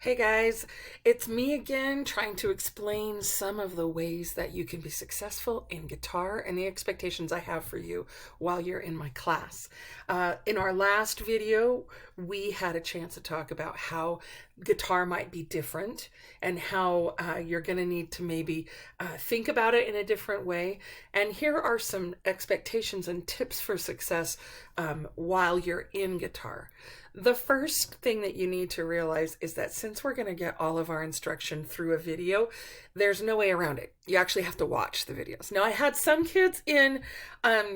Hey guys, it's me again trying to explain some of the ways that you can be successful in guitar and the expectations I have for you while you're in my class. In our last video, we had a chance to talk about how guitar might be different and how you're going to need to maybe think about it in a different way. And here are some expectations and tips for success while you're in guitar. The first thing that you need to realize is that since we're going to get all of our instruction through a video, there's no way around it. You actually have to watch the videos. Now, I had some kids in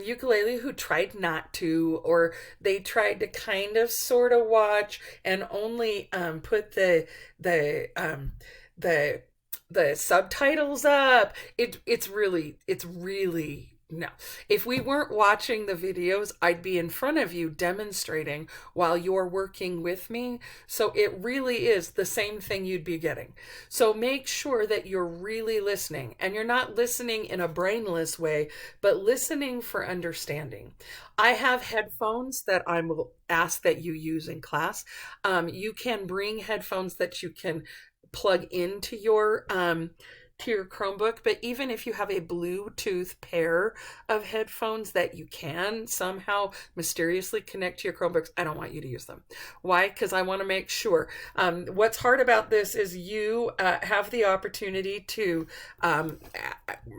ukulele who tried not to, or they tried to kind of sort of watch and only put the the subtitles up. It's really no. If we weren't watching the videos, I'd be in front of you demonstrating while you're working with me. So it really is the same thing you'd be getting. So make sure that you're really listening, and you're not listening in a brainless way, but listening for understanding. I have headphones that I will ask that you use in class. You can bring headphones that you can plug into your Chromebook, but even if you have a Bluetooth pair of headphones that you can somehow mysteriously connect to your Chromebooks, I don't want you to use them. Why? Because I want to make sure. What's hard about this is you have the opportunity to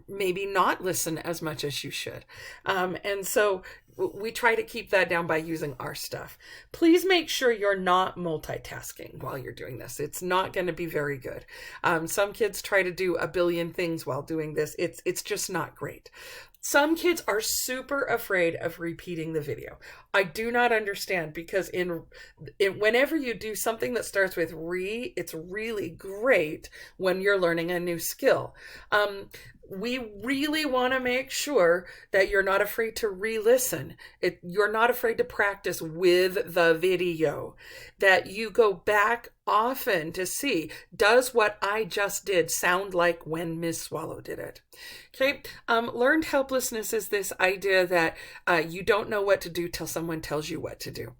maybe not listen as much as you should. And so we try to keep that down by using our stuff. Please make sure you're not multitasking while you're doing this. It's not going to be very good. Some kids try to do a billion things while doing this. It's just not great. Some kids are super afraid of repeating the video. I do not understand, because whenever you do something that starts with it's really great when you're learning a new skill. We really want to make sure that you're not afraid to re-listen. You're not afraid to practice with the video, that you go back often to see, does what I just did sound like when Miss Swallow did it? Okay. Learned helplessness is this idea that you don't know what to do till someone tells you what to do.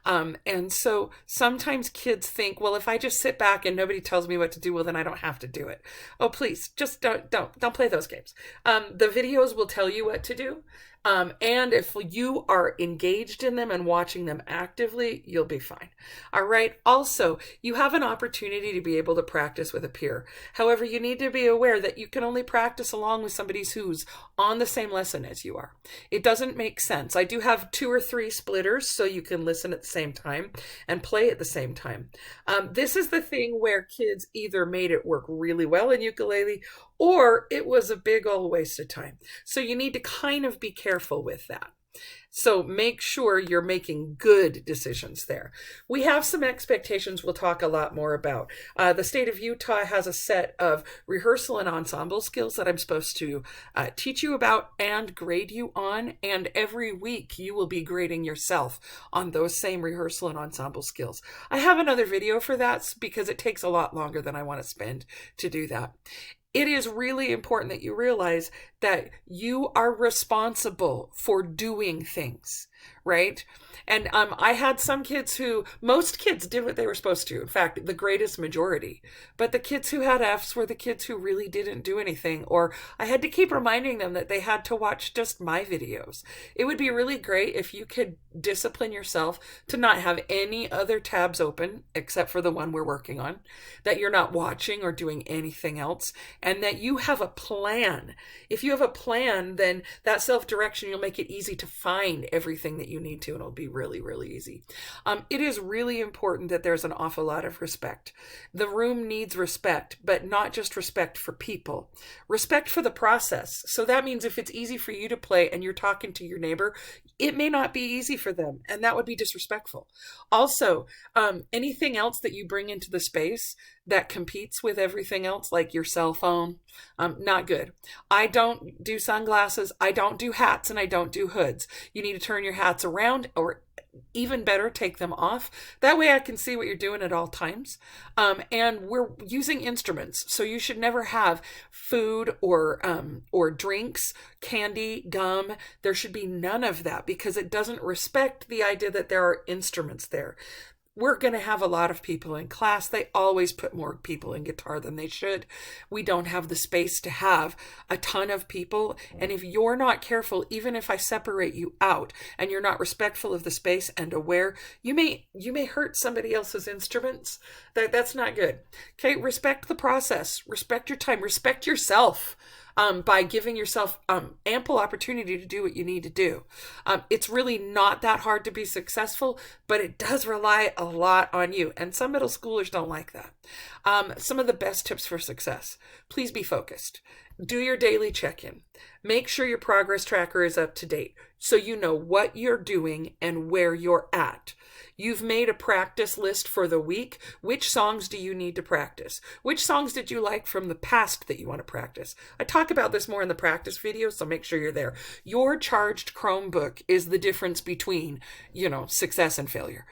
And so sometimes kids think, well, if I just sit back and nobody tells me what to do, well, then I don't have to do it. Oh, please, just don't play those games. The videos will tell you what to do. And if you are engaged in them and watching them actively, you'll be fine. All right. Also, you have an opportunity to be able to practice with a peer. However, you need to be aware that you can only practice along with somebody who's on the same lesson as you are. It doesn't make sense. I do have 2 or 3 splitters so you can listen at the same time and play at the same time. This is the thing where kids either made it work really well in ukulele, or it was a big old waste of time. So you need to kind of be careful with that. So make sure you're making good decisions there. We have some expectations we'll talk a lot more about. The state of Utah has a set of rehearsal and ensemble skills that I'm supposed to teach you about and grade you on. And every week you will be grading yourself on those same rehearsal and ensemble skills. I have another video for that because it takes a lot longer than I want to spend to do that. It is really important that you realize that you are responsible for doing things, right? And I had some kids most kids did what they were supposed to. In fact, the greatest majority. But the kids who had Fs were the kids who really didn't do anything. Or I had to keep reminding them that they had to watch just my videos. It would be really great if you could discipline yourself to not have any other tabs open except for the one we're working on, that you're not watching or doing anything else, and that you have a plan. If you have a plan, then that self-direction, you'll make it easy to find everything that you need to, and it'll be really, really easy. It is really important that there's an awful lot of respect. The room needs respect, but not just respect for people, respect for the process. So that means if it's easy for you to play and you're talking to your neighbor, it may not be easy for them, and that would be disrespectful. Also, anything else that you bring into the space that competes with everything else, like your cell phone, not good. I don't do sunglasses, I don't do hats, and I don't do hoods. You need to turn your hats around, or even better, take them off. That way I can see what you're doing at all times. And we're using instruments, so you should never have food or drinks, candy, gum. There should be none of that, because it doesn't respect the idea that there are instruments there. We're going to have a lot of people in class. They always put more people in guitar than they should. We don't have the space to have a ton of people. And if you're not careful, even if I separate you out and you're not respectful of the space and aware, you may hurt somebody else's instruments. That's not good. Okay, respect the process, respect your time, respect yourself. By giving yourself ample opportunity to do what you need to do. It's really not that hard to be successful, but it does rely a lot on you. And some middle schoolers don't like that. Some of the best tips for success: please be focused. Do your daily check-in. Make sure your progress tracker is up to date so you know what you're doing and where you're at. You've made a practice list for the week. Which songs do you need to practice? Which songs did you like from the past that you want to practice? I talk about this more in the practice video, so make sure you're there. Your charged Chromebook is the difference between, success and failure.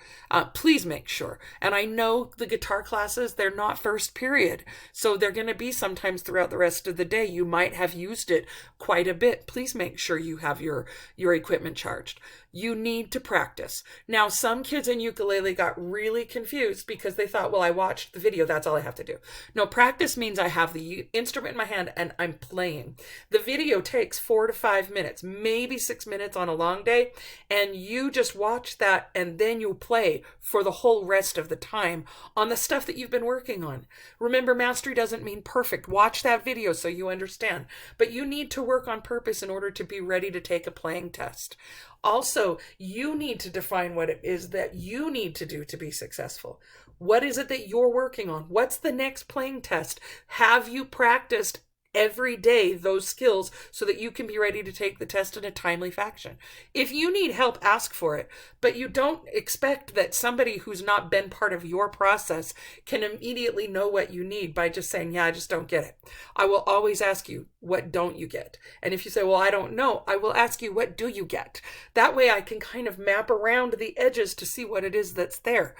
Please make sure. And I know the guitar classes, they're not first period, so they're going to be sometimes throughout the rest of the day. You might have used it quite a bit. Please make sure you have your equipment charged. You need to practice. Now, some kids in ukulele got really confused because they thought, well, I watched the video, that's all I have to do. No, practice means I have the instrument in my hand and I'm playing. The video takes 4 to 5 minutes, maybe 6 minutes on a long day, and you just watch that and then you play for the whole rest of the time on the stuff that you've been working on. Remember, mastery doesn't mean perfect. Watch that video so you understand. But you need to work on purpose in order to be ready to take a playing test. Also, you need to define what it is that you need to do to be successful. What is it that you're working on? What's the next playing test? Have you practiced every day those skills so that you can be ready to take the test in a timely fashion? If you need help, ask for it, but you don't expect that somebody who's not been part of your process can immediately know what you need by just saying, yeah, I just don't get it. I will always ask you, what don't you get? And if you say, well, I don't know, I will ask you, what do you get? That way I can kind of map around the edges to see what it is that's there.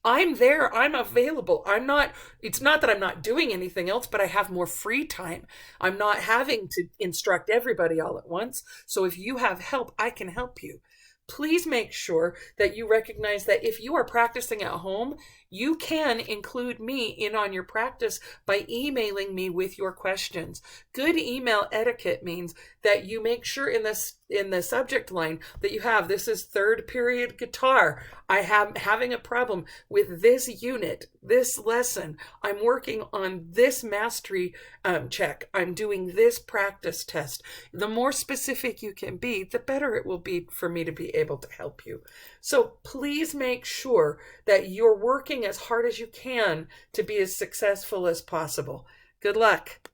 I'm there, I'm available. It's not that I'm not doing anything else, but I have more free time. I'm not having to instruct everybody all at once. So if you have help, I can help you. Please make sure that you recognize that if you are practicing at home, you can include me in on your practice by emailing me with your questions. Good email etiquette means that you make sure in the subject line that you have, this is third period guitar. I am having a problem with this unit, this lesson. I'm working on this mastery check. I'm doing this practice test. The more specific you can be, the better it will be for me to be able to help you. So please make sure that you're working as hard as you can to be as successful as possible. Good luck.